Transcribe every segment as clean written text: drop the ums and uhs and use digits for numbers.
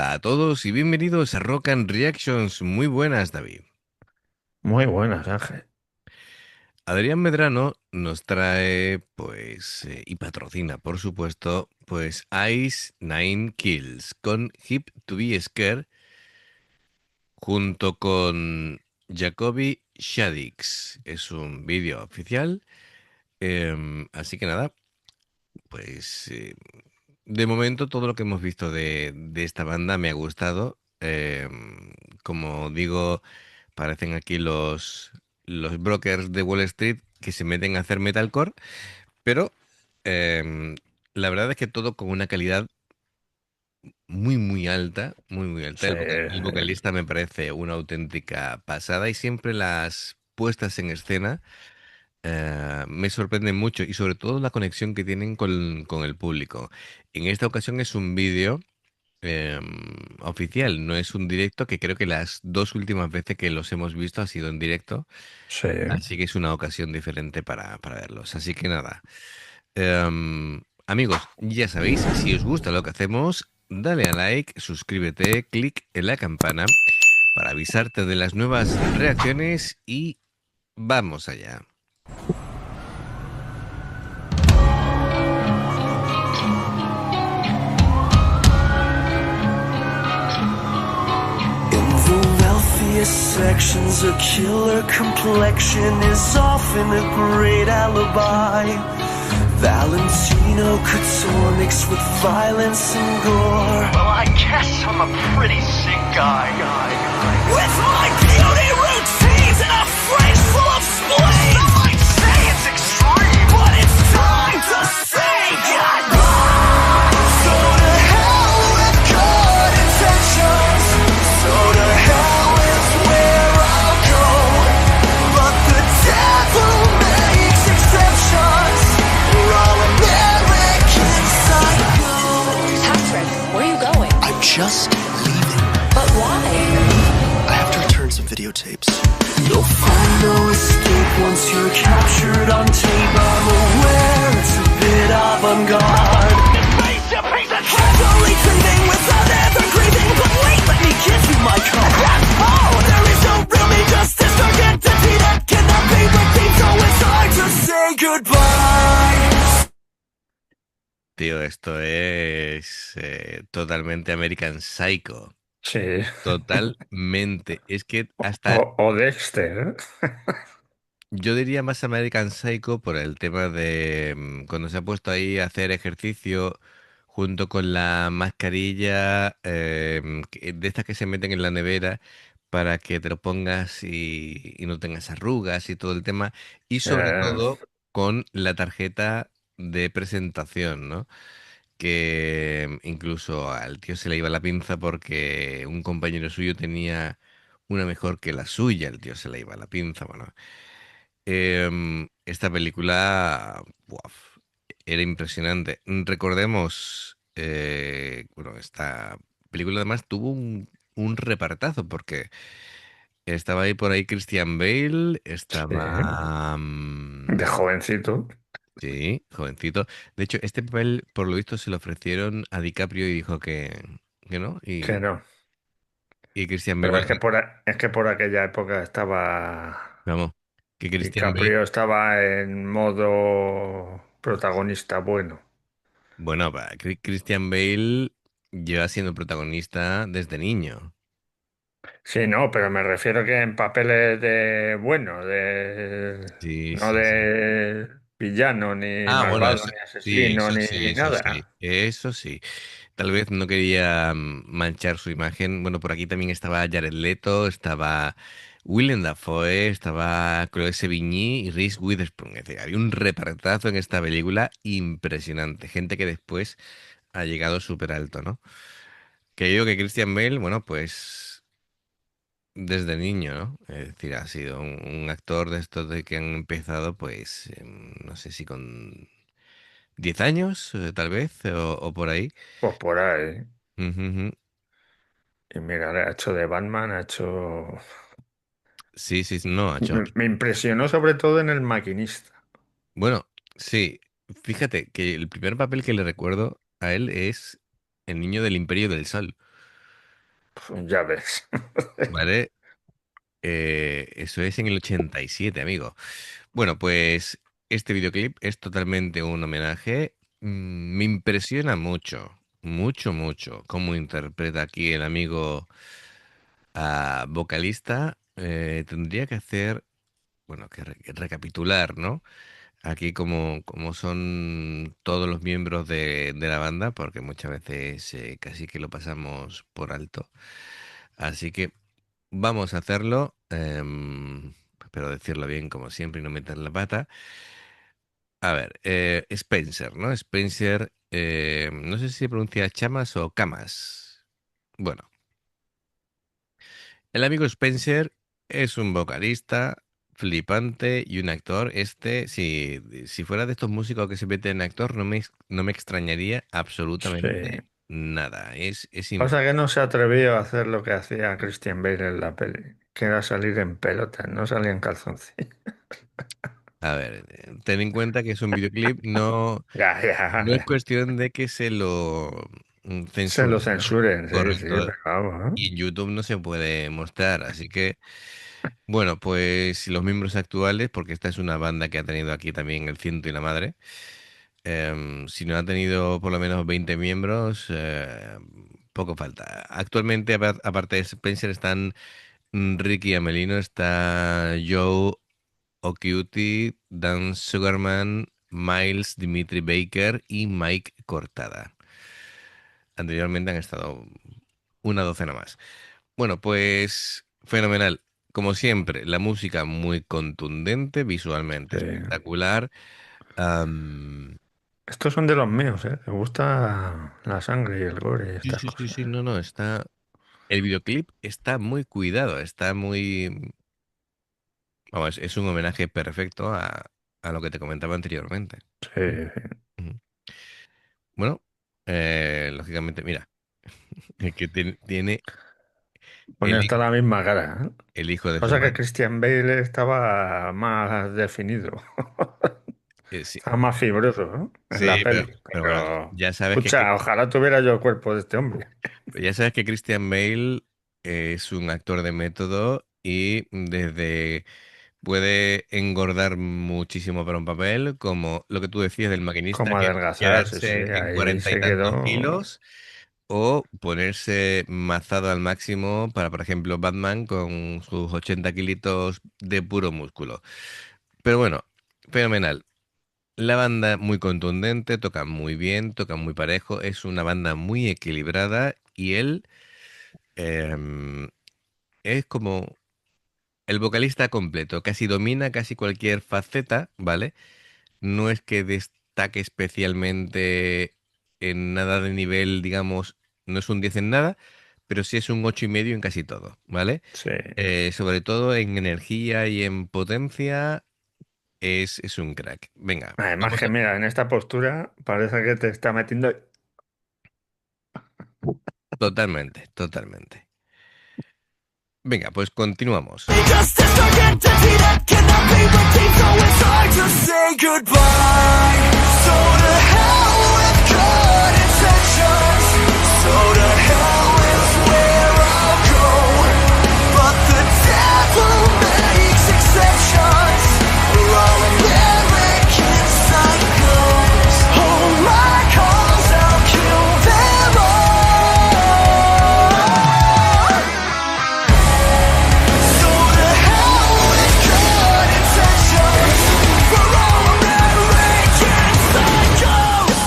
Hola a todos y bienvenidos a Rock and Reactions. Muy buenas, David. Muy buenas, Ángel. Adrián Medrano nos trae, y patrocina, por supuesto, Ice Nine Kills con Hip to Be Scared junto con Jacoby Shaddix. Es un vídeo oficial, así que nada, pues de momento todo lo que hemos visto de esta banda me ha gustado. Como digo, parecen aquí los brokers de Wall Street que se meten a hacer metalcore, pero em, la verdad es que todo con una calidad muy, muy alta, muy, muy alta. Sí, El vocalista me parece una auténtica pasada y siempre las puestas en escena me sorprenden mucho y sobre todo la conexión que tienen con el público. En esta ocasión es un vídeo oficial, no es un directo, que creo que las dos últimas veces que los hemos visto ha sido en directo. sí. Así que es una ocasión diferente para verlos. Así que nada, amigos, ya sabéis, si os gusta lo que hacemos, dale a like, suscríbete, clic en la campana para avisarte de las nuevas reacciones y vamos allá. In the wealthiest sections, a killer complexion is often a great alibi. Valentino couture mixed with violence and gore. Well, I guess I'm a pretty sick guy. With my beauty routines and a phrase full of spleen. Some might say it's extreme, but it's time to say goodbye. So to hell with good intentions. So to hell is where I'll go. But the devil makes exceptions. We're all American psychos. Patrick, where are you going? I'm just leaving. But why? I have to return some videotapes. You'll find no escape once you're captured on tape. I'm aware it's a bit avant-garde. Casually breathing without ever grieving. But wait, let me give you my card. Oh, there is no real me, justice or entity that cannot be redeemed. So it's hard to say goodbye. Tío, esto es totalmente American Psycho. Sí. Totalmente. Es que hasta O Dexter. yo diría más American Psycho por el tema de cuando se ha puesto ahí a hacer ejercicio junto con la mascarilla de estas que se meten en la nevera para que te lo pongas y no tengas arrugas y todo el tema. Y sobre Eh, todo con la tarjeta de presentación, ¿no? Que incluso al tío se le iba la pinza porque un compañero suyo tenía una mejor que la suya, el tío se le iba la pinza, bueno. Esta película, ¡buaf! Era impresionante. Recordemos, bueno, esta película además tuvo un repartazo porque estaba ahí por ahí Christian Bale, sí. estaba, De jovencito. sí, jovencito. De hecho, este papel, por lo visto, se lo ofrecieron a DiCaprio y dijo que no. Que no. Y Christian Bale, Pero bueno, es que es que por aquella época estaba. vamos, que Christian Bale. DiCaprio estaba en modo protagonista bueno. Bueno, Christian Bale lleva siendo protagonista desde niño. Sí, no, pero me refiero que en papeles de bueno, Sí, no sí, sí. de villano, ni Ah, bueno, malvado, eso ni sí, asesino, eso ni sí, eso sí, nada. eso sí. Tal vez no quería manchar su imagen. Bueno, por aquí también estaba Jared Leto, estaba Willem Dafoe, estaba Chloe Sevigny y Reese Witherspoon. Es decir, había un repartazo en esta película impresionante. Gente que después ha llegado súper alto, ¿no? Que yo digo que Christian Bale, bueno, pues desde niño, ¿no? Es decir, ha sido un actor de estos de que han empezado, no sé si con 10 años, tal vez, o por ahí. Pues por ahí. Ujú, ujú. Y mira, ha hecho de Batman, ha hecho. Sí, sí, sí, no, ha hecho. Me impresionó sobre todo en El Maquinista. Bueno, sí, fíjate que el primer papel que le recuerdo a él es El niño del Imperio del Sol. Ya ves. ¿vale? Eso es en el 87, amigo. Bueno, pues este videoclip es totalmente un homenaje. Me impresiona mucho, mucho, mucho cómo interpreta aquí el amigo vocalista. Tendría que hacer, bueno, que recapitular, ¿no? Aquí como son todos los miembros de la banda, porque muchas veces casi que lo pasamos por alto. Así que vamos a hacerlo, espero decirlo bien como siempre y no meter la pata. A ver, Spencer, ¿no? Spencer, no sé si se pronuncia Chamas o Camas. Bueno, el amigo Spencer es un vocalista flipante y un actor. Si fuera de estos músicos que se meten en actor, no me extrañaría Sí. absolutamente nada. Es Pasa que no se atrevió a hacer lo que hacía Christian Bale en la peli, que era salir en pelotas, no salía en calzoncillos. A ver, ten en cuenta que es un videoclip, Ya, ya, no es ya. cuestión de que se lo Se lo censuren, ¿no? censuren, sí, sí, Correcto. pero vamos, ¿eh? Y en YouTube no se puede mostrar, así que, bueno, pues los miembros actuales, porque esta es una banda que ha tenido aquí también el ciento y la madre, si no ha tenido por lo menos 20 miembros, poco falta. Actualmente, aparte de Spencer, están Ricky Amelino, está Joe O'Cutie, Dan Sugarman, Miles Dimitri Baker y Mike Cortada. Anteriormente han estado una docena más. Bueno, pues fenomenal. Como siempre, la música muy contundente, visualmente Sí. espectacular. Am, Estos son de los míos, ¿eh? Me gusta la sangre y el gore y sí, estas sí, sí, cosas. sí, no, no, está. El videoclip está muy cuidado, está muy. Vamos, es un homenaje perfecto a lo que te comentaba anteriormente. Sí, sí. Ujú. Bueno, lógicamente, mira, el que tiene Pone el, hasta hij- la misma cara, ¿eh? el hijo de su Pasa que madre. Christian Bale estaba más definido. Sí, Estaba más fibroso, ¿no? En la sí, peli. pero bueno, Pero, ya sabes escucha, ojalá tuviera yo el cuerpo de este hombre. ya sabes que Christian Bale es un actor de método y desde puede engordar muchísimo para un papel, como lo que tú decías del maquinista, Como que adelgazar, sí, sí, quedarse en ahí cuarenta y se tantos quedó kilos, o ponerse mazado al máximo para, por ejemplo, Batman con sus 80 kilitos de puro músculo. Pero bueno, fenomenal. La banda muy contundente, toca muy bien, toca muy parejo, es una banda muy equilibrada y él em, es como el vocalista completo, casi domina casi cualquier faceta, ¿vale? No es que destaque especialmente en nada de nivel, digamos, no es un 10 en nada, pero sí es un 8,5 en casi todo, ¿vale? sí. Sobre todo en energía y en potencia, es un crack. Venga, Además vamos que a... mira, en esta postura parece que te está metiendo. Totalmente, totalmente. Venga, pues continuamos. Just as an entity that cannot be redeemed, so it's hard to say goodbye. So to hell with good intentions. So to hell is where I'll go. But the devil makes exceptions for all American psychos. Oh my calls, I'll kill them all. So to hell with good intentions for all American psychos.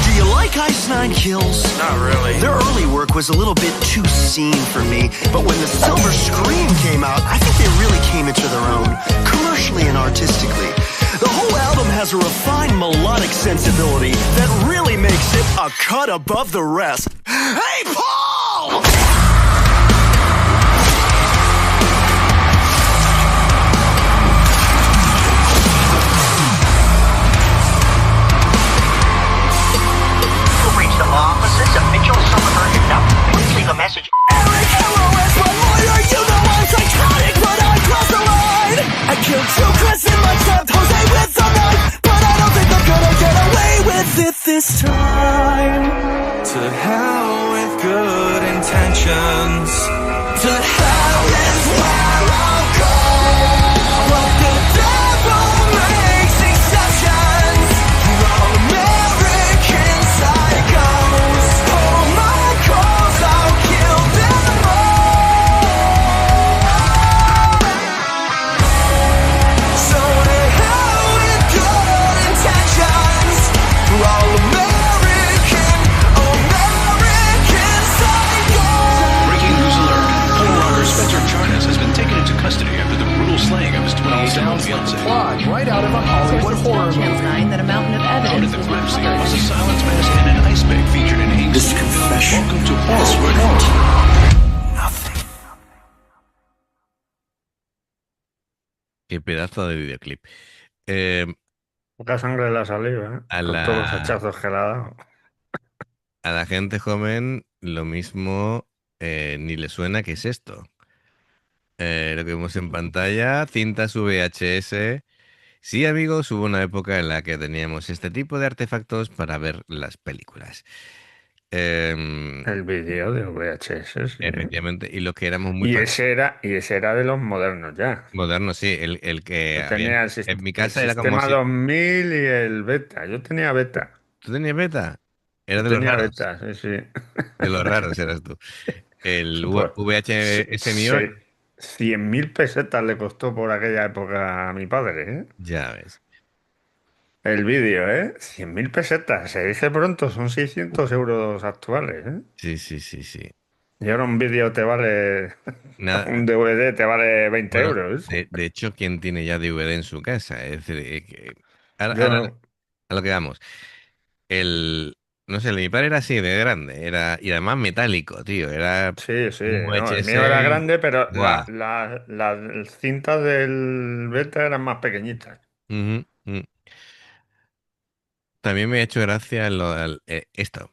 Do you like Ice Nine Kills? Not really. Their early work was a little bit too scene for me, but when the Silver Scream came out, I think they really came into their own, commercially and artistically. The whole album has a refined melodic sensibility that really makes it a cut above the rest. Hey, Paul! You've reached the law offices of Mitchell, Sullivan, and Nutt. Please leave a message. Eric Hello is my lawyer, you know I'm psychotic, but I crossed the line. I killed 2 Chris in my attempt, Jose with a knife, but I don't think I'm gonna get away. this time. To hell with good intentions. To hell is where I'll go. But the devil makes exceptions. We're all American psychos. Hold my calls, I'll kill them all. So to hell with good intentions. We're all American psychos. Breaking news alert. Home runner Spencer Charnas has been taken into custody after the brutal slaying of his 28-year-old fiancée. Plot right out of a Hollywood Sources horror told Channel movie. 9 that a mountain of Found evidence at the was crime scene recovered. was a silence mask and an ice pick featured in Hank's This film confession Welcome to has Horror. nothing. Qué pedazo de videoclip. Eh, Poca sangre le ha salido, ¿eh? a Con todos los la, hachazos que le ha dado. a la gente joven lo mismo ni le suena que es esto. Lo que vemos en pantalla, cintas VHS. Sí, amigos, hubo una época en la que teníamos este tipo de artefactos para ver las películas. El vídeo de VHS, sí. Efectivamente, y lo que éramos muy Y ese era de los modernos ya. modernos, sí, el que Yo había tenía en mi el casa era como sistema si... 2000 y el beta. Yo tenía beta. ¿Tú tenías beta? Era Yo de los tenía raros, beta, sí, sí. de los raros eras tú. El Pues, VHS mío, 100.000 pesetas le costó por aquella época a mi padre, ¿eh? ya ves. El vídeo, ¿eh? 100.000 pesetas. Se dice pronto, son 600 euros actuales, ¿eh? Sí, sí, sí, sí. Y ahora un vídeo te vale... Nada, Un DVD te vale 20 bueno, euros. de hecho, ¿quién tiene ya DVD en su casa? Es decir, Yo ahora no. a lo que vamos. El, no sé, el de mi padre era así, de grande, y además metálico, tío, era Sí, sí. un No, el mío era VHS. grande, pero Buah. las cintas del beta eran más pequeñitas. Ujú, ujú. También me ha hecho gracia esto.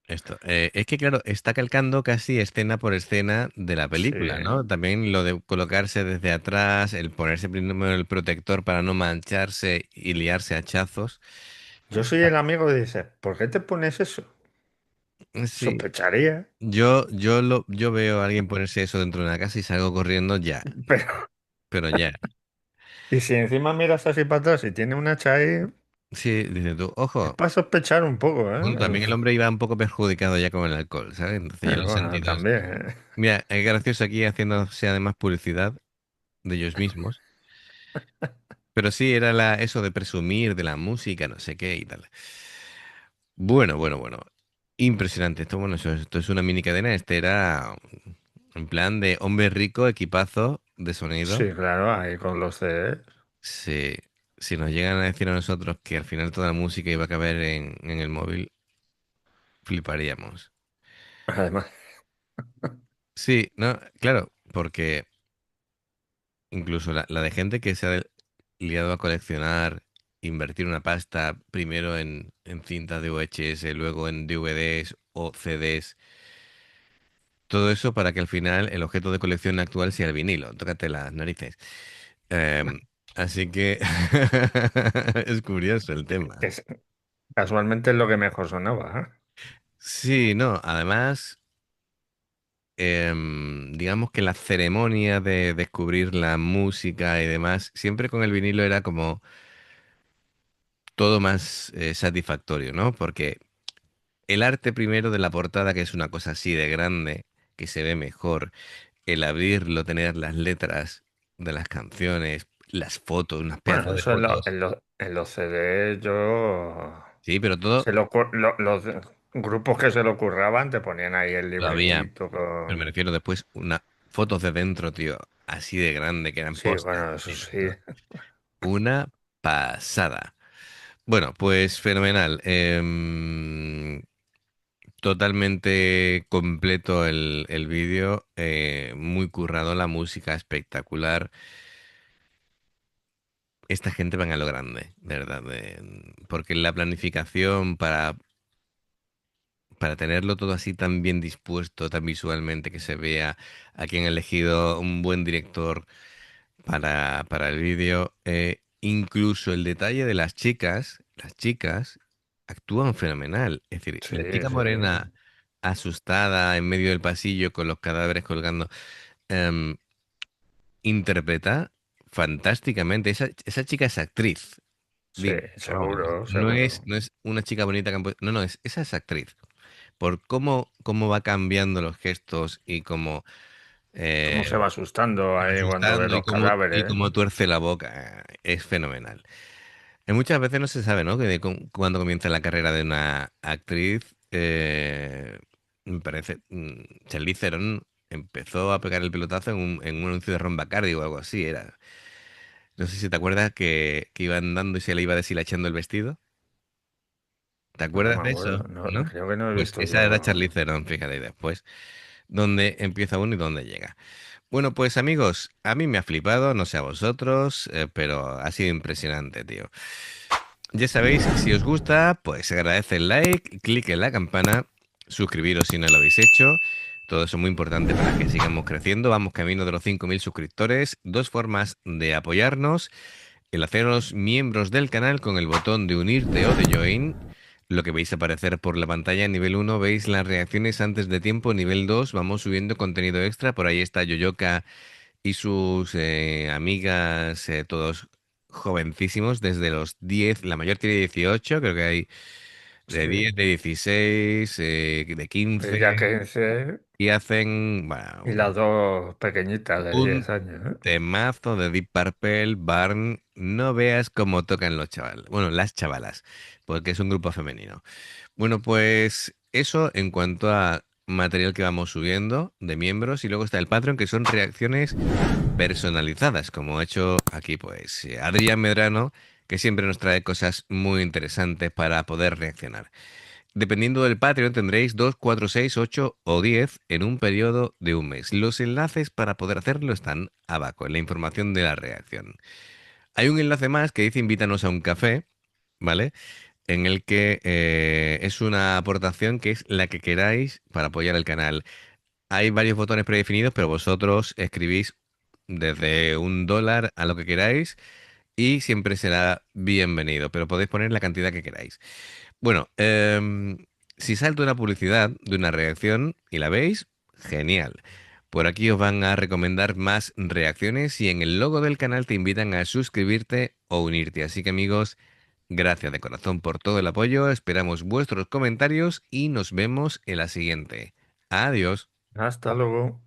Esto. Es que, claro, está calcando casi escena por escena de la Sí. película, ¿no? También lo de colocarse desde atrás, el ponerse primero el protector para no mancharse y liarse a hachazos. Yo soy el amigo que dice, ¿por qué te pones eso? Sí, Sospecharía. yo veo a alguien ponerse eso dentro de una casa y salgo corriendo ya, Pero, pero ya. y si encima miras así para atrás y tiene un hacha ahí, Sí, dices tú, es ojo. para sospechar un poco, Bueno, ¿eh? también el hombre iba un poco perjudicado ya con el alcohol, ¿sabes? Entonces ya los Bueno, sentidos. también. Mira, es gracioso aquí haciéndose además publicidad de ellos mismos. Pero sí, era eso de presumir de la música, no sé qué y tal. Bueno, bueno, bueno. Impresionante. Esto, bueno, esto es una mini cadena. Este era en plan de hombre rico, equipazo de sonido. Sí, claro, ahí con los CDs. Si, si nos llegan a decir a nosotros que al final toda la música iba a caber en el móvil, fliparíamos. Además, Sí, no, claro, porque incluso la de gente que se ha liado a coleccionar, invertir una pasta primero en cintas de VHS, luego en DVDs o CDs, todo eso para que al final el objeto de colección actual sea el vinilo. Tócate las narices. Em, Así que es curioso el tema. que es- casualmente es lo que mejor sonaba, ¿eh? Sí, no, además, digamos que la ceremonia de descubrir la música y demás, siempre con el vinilo era como todo más satisfactorio, ¿no? Porque el arte primero de la portada, que es una cosa así de grande, que se ve mejor, el abrirlo, tener las letras de las canciones, las fotos, unas Bueno, pedazos de eso fotos. en los CDs yo... Sí, pero todo Los grupos que se lo curraban te ponían ahí el todavía, libretito pero me con... refiero después, una fotos de dentro, tío, así de grande, que eran Sí, pósters bueno, eso así sí. dentro. Una pasada. Bueno, pues fenomenal. Totalmente completo el vídeo, muy currado, la música espectacular. Esta gente van a lo grande, de verdad, porque la planificación para tenerlo todo así tan bien dispuesto, tan visualmente que se vea, aquí han elegido un buen director para el vídeo, incluso el detalle de las chicas actúan fenomenal. Es decir, Sí, la chica sí. morena asustada en medio del pasillo con los cadáveres colgando, em, interpreta fantásticamente. Esa chica es actriz. Sí, Digo, vamos, seguro, no es, seguro. no es una chica bonita que han no, no, esa es actriz. Por cómo va cambiando los gestos y cómo Cómo se eh, va asustando ahí cuando ve asustando los y cadáveres. cómo tuerce la boca, es fenomenal. Muchas veces no se sabe, ¿no? Que cuando comienza la carrera de una actriz, me parece, Charlize Theron empezó a pegar el pelotazo en un anuncio de Ron Bacardi o algo así, era. No sé si te acuerdas que iba andando y se le iba deshilachando el vestido. ¿Te Pues no acuerdas me de eso? acuerdo. No, ¿No? creo que no he Pues visto esa era yo. Charlize Theron, fíjate, y después, dónde empieza uno y dónde llega. Bueno, pues amigos, a mí me ha flipado, no sé a vosotros, pero ha sido impresionante, tío. Ya sabéis, si os gusta, pues se agradece el like, clic en la campana, suscribiros si no lo habéis hecho. Todo eso es muy importante para que sigamos creciendo. Vamos camino de los 5.000 suscriptores. Dos formas de apoyarnos: el haceros miembros del canal con el botón de unirte o de join. Lo que veis aparecer por la pantalla, nivel 1 veis las reacciones antes de tiempo, nivel 2 vamos subiendo contenido extra, por ahí está Yoyoka y sus amigas, todos jovencísimos, desde los 10, la mayor tiene 18, creo que hay de Sí. 10, de 16, de 15, Ella 15 y hacen, bueno, y las dos pequeñitas de un 10 años, ¿eh? temazo de Deep Purple, Barn. No veas cómo tocan los chavales. Bueno, las chavalas, porque es un grupo femenino. Bueno, pues eso en cuanto a material que vamos subiendo de miembros. Y luego está el Patreon, que son reacciones personalizadas, como ha hecho aquí, pues, Adrián Medrano, que siempre nos trae cosas muy interesantes para poder reaccionar. Dependiendo del Patreon tendréis 2, 4, 6, 8 o 10 en un periodo de un mes. Los enlaces para poder hacerlo están abajo, en la información de la reacción. Hay un enlace más que dice invítanos a un café, ¿vale? En el que es una aportación que es la que queráis para apoyar el canal. Hay varios botones predefinidos, pero vosotros escribís desde $1 a lo que queráis y siempre será bienvenido, pero podéis poner la cantidad que queráis. Bueno, si salto una publicidad de una reacción y la veis, genial. Por aquí os van a recomendar más reacciones y en el logo del canal te invitan a suscribirte o unirte. Así que amigos, gracias de corazón por todo el apoyo, esperamos vuestros comentarios y nos vemos en la siguiente. Adiós. Hasta luego.